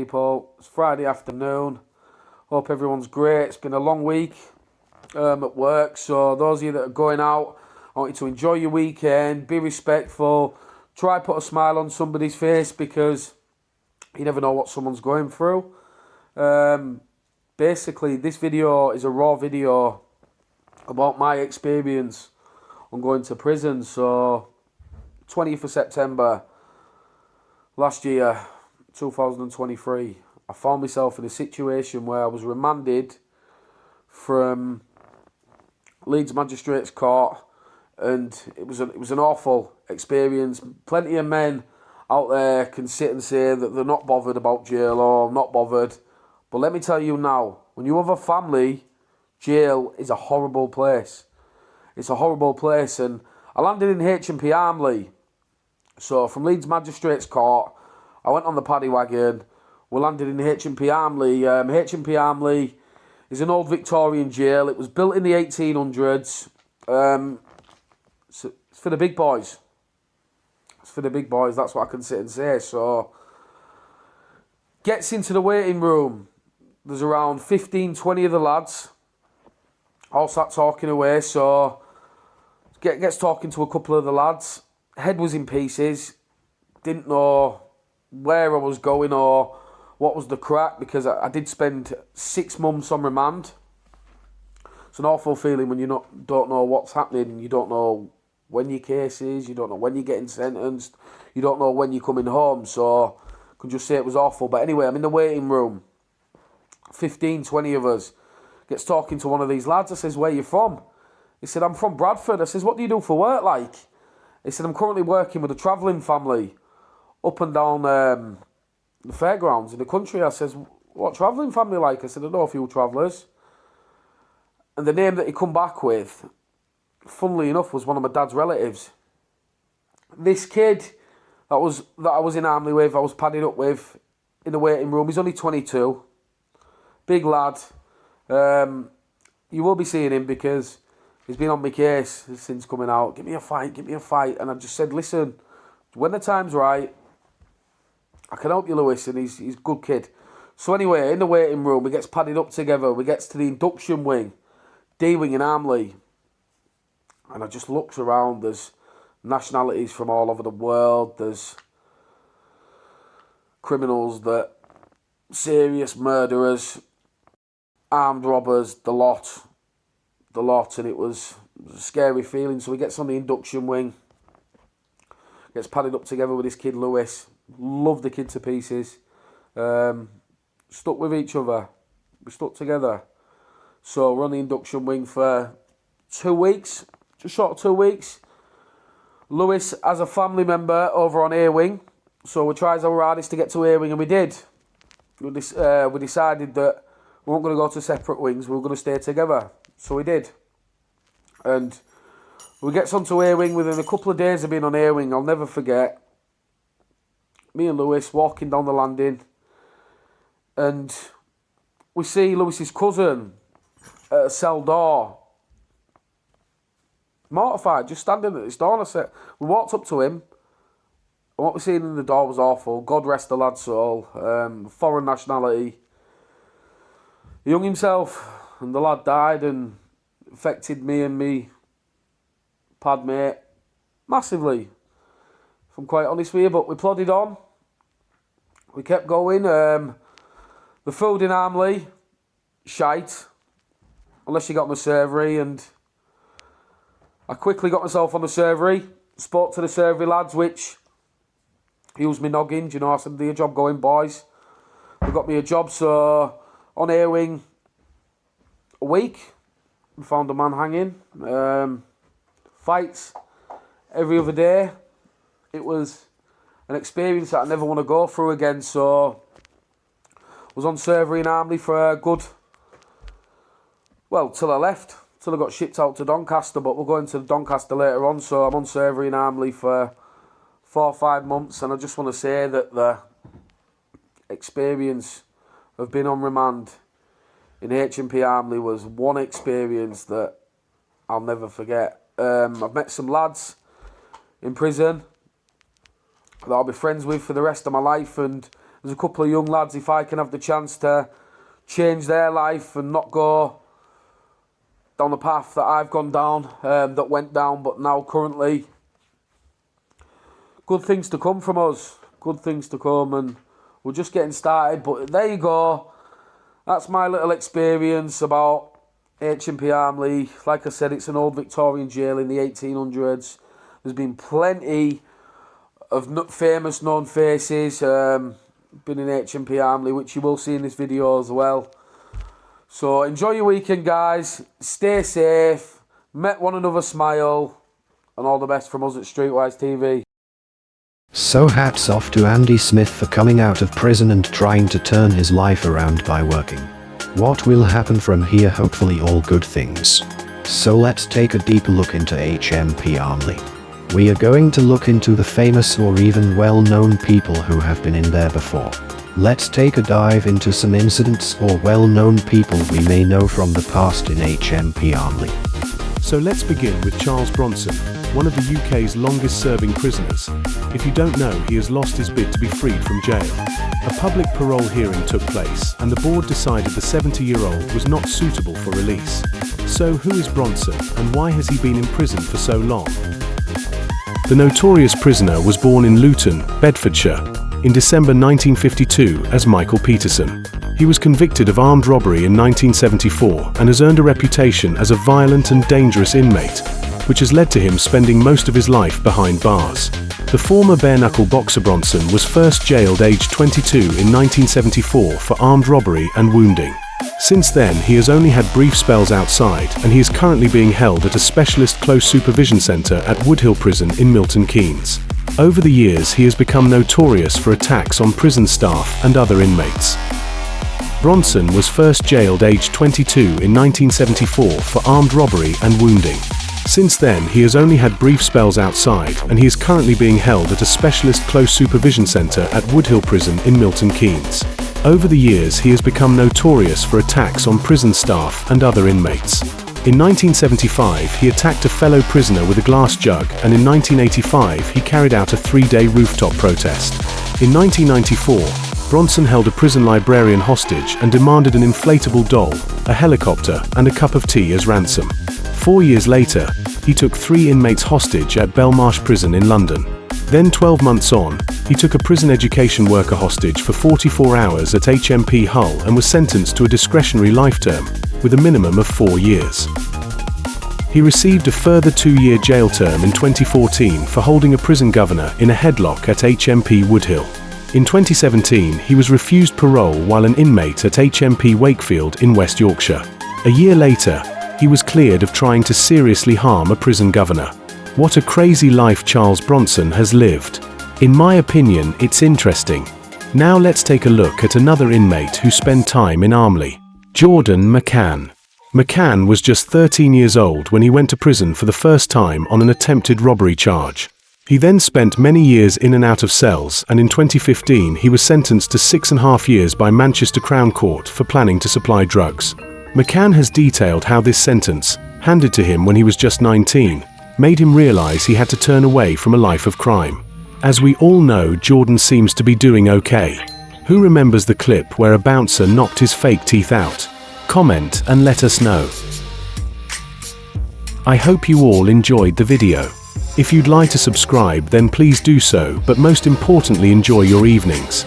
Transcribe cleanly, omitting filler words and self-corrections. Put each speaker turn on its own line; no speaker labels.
people. It's Friday afternoon. Hope everyone's great. It's been a long week at work, so those of you that are going out, I want you to enjoy your weekend, be respectful, try put a smile on somebody's face because you never know what someone's going through. Basically, this video is a raw video about my experience on going to prison. So, 20th of September last year, 2023, I found myself in a situation where I was remanded from Leeds Magistrates Court, and it was an awful experience. Plenty of men out there can sit and say that they're not bothered about jail or not bothered, but let me tell you now, when you have a family, jail is a horrible place. It's a horrible place, and I landed in HMP Armley. So from Leeds Magistrates Court, I went on the paddy wagon. We landed in HMP Armley. HMP Armley is an old Victorian jail. It was built in the 1800s. So it's for the big boys. It's for the big boys. That's what I can sit and say. So gets into the waiting room. There's around 15, 20 of the lads. All sat talking away. So gets talking to a couple of the lads. Head was in pieces. Didn't know where I was going or what was the crack, because I did spend 6 months on remand. It's an awful feeling when you don't know what's happening. You don't know when your case is. You don't know when you're getting sentenced. You don't know when you're coming home. So I could just say it was awful. But anyway, I'm in the waiting room. 15, 20 of us. Gets talking to one of these lads. I says, "Where you from?" He said, "I'm from Bradford." I says, "What do you do for work like?" He said, "I'm currently working with a travelling family up and down the fairgrounds in the country." I says, "What travelling family like?" I said, "I know a few travellers." And the name that he come back with, funnily enough, was one of my dad's relatives. This kid that I was in Armley with, I was padded up with in the waiting room. He's only 22. Big lad. You will be seeing him because he's been on my case since coming out. Give me a fight, give me a fight. And I just said, "Listen, when the time's right, I can help you, Lewis." And he's a good kid. So anyway, in the waiting room, we gets padded up together. We gets to the induction wing, D wing in Armley. And I just looks around. There's nationalities from all over the world. There's criminals, that serious murderers, armed robbers, the lot. And it was a scary feeling. So he gets on the induction wing, gets padded up together with this kid Lewis. Love the kid to pieces. Stuck with each other. We stuck together. So we're on the induction wing for 2 weeks, just short of 2 weeks. Lewis has a family member over on A wing, so we tried our hardest to get to A wing, and we did. We decided that we weren't going to go to separate wings, we were going to stay together. So we did. And we gets onto A wing within a couple of days of being on A wing. I'll never forget. Me and Lewis walking down the landing, and we see Lewis's cousin at a cell door, mortified, just standing at his door. And I said, we walked up to him, and what we seen in the door was awful. God rest the lad's soul. Foreign nationality. He hung himself, and the lad died, and affected me and me pad mate massively, if I'm quite honest with you. But we plodded on. We kept going. The food in Armley, shite, unless you got on the servery. And I quickly got myself on the servery, spoke to the servery lads, which used me noggin. You know, I said, "Do your job going, boys." They got me a job. So on air wing, a week, we found a man hanging. Fights every other day. It was an experience that I never want to go through again. So I was on servery in Armley for a good, well, till I left, till I got shipped out to Doncaster. But we're going to Doncaster later on. So I'm on servery in Armley for 4 or 5 months, and I just want to say that the experience of being on remand in HMP Armley was one experience that I'll never forget. I've met some lads in prison that I'll be friends with for the rest of my life, and there's a couple of young lads, if I can have the chance to change their life and not go down the path that I've gone down, that went down, but now currently, good things to come from us. Good things to come, and we're just getting started. But there you go. That's my little experience about HMP Armley. Like I said, it's an old Victorian jail in the 1800s. There's been plenty of famous known faces been in HMP Armley, which you will see in this video as well. So enjoy your weekend, guys. Stay safe. Make one another smile. And all the best from us at Streetwise TV.
So hats off to Andy Smith for coming out of prison and trying to turn his life around by working. What will happen from here? Hopefully all good things. So let's take a deeper look into HMP Armley. We are going to look into the famous or even well-known people who have been in there before. Let's take a dive into some incidents or well-known people we may know from the past in HMP Armley.
So let's begin with Charles Bronson, one of the UK's longest-serving prisoners. If you don't know, he has lost his bid to be freed from jail. A public parole hearing took place, and the board decided the 70-year-old was not suitable for release. So who is Bronson, and why has he been in prison for so long? The notorious prisoner was born in Luton, Bedfordshire, in December 1952 as Michael Peterson. He was convicted of armed robbery in 1974 and has earned a reputation as a violent and dangerous inmate, which has led to him spending most of his life behind bars. The former bare-knuckle boxer Bronson was first jailed aged 22 in 1974 for armed robbery and wounding. Since then, he has only had brief spells outside, and he is currently being held at a specialist close supervision centre at Woodhill Prison in Milton Keynes. Over the years, he has become notorious for attacks on prison staff and other inmates. Bronson was first jailed aged 22 in 1974 for armed robbery and wounding. Since then, he has only had brief spells outside, and he is currently being held at a specialist close supervision centre at Woodhill Prison in Milton Keynes. Over the years, he has become notorious for attacks on prison staff and other inmates. In 1975, he attacked a fellow prisoner with a glass jug, and in 1985, he carried out a 3-day rooftop protest. In 1994, Bronson held a prison librarian hostage and demanded an inflatable doll, a helicopter, and a cup of tea as ransom. 4 years later, he took 3 inmates hostage at Belmarsh Prison in London. Then 12 months on, he took a prison education worker hostage for 44 hours at HMP Hull and was sentenced to a discretionary life term, with a minimum of 4 years. He received a further 2-year jail term in 2014 for holding a prison governor in a headlock at HMP Woodhill. In 2017, he was refused parole while an inmate at HMP Wakefield in West Yorkshire. A year later, he was cleared of trying to seriously harm a prison governor. What a crazy life Charles Bronson has lived. In my opinion, it's interesting. Now let's take a look at another inmate who spent time in Armley. Jordan Mccann. Mccann was just 13 years old when he went to prison for the first time on an attempted robbery charge. He then spent many years in and out of cells, and in 2015 he was sentenced to 6.5 years by Manchester Crown Court for planning to supply drugs. Mccann has detailed how this sentence, handed to him when he was just 19, made him realise he had to turn away from a life of crime. As we all know, Jordan seems to be doing okay. Who remembers the clip where a bouncer knocked his fake teeth out? Comment and let us know. I hope you all enjoyed the video. If you'd like to subscribe, then please do so, but most importantly, enjoy your evenings.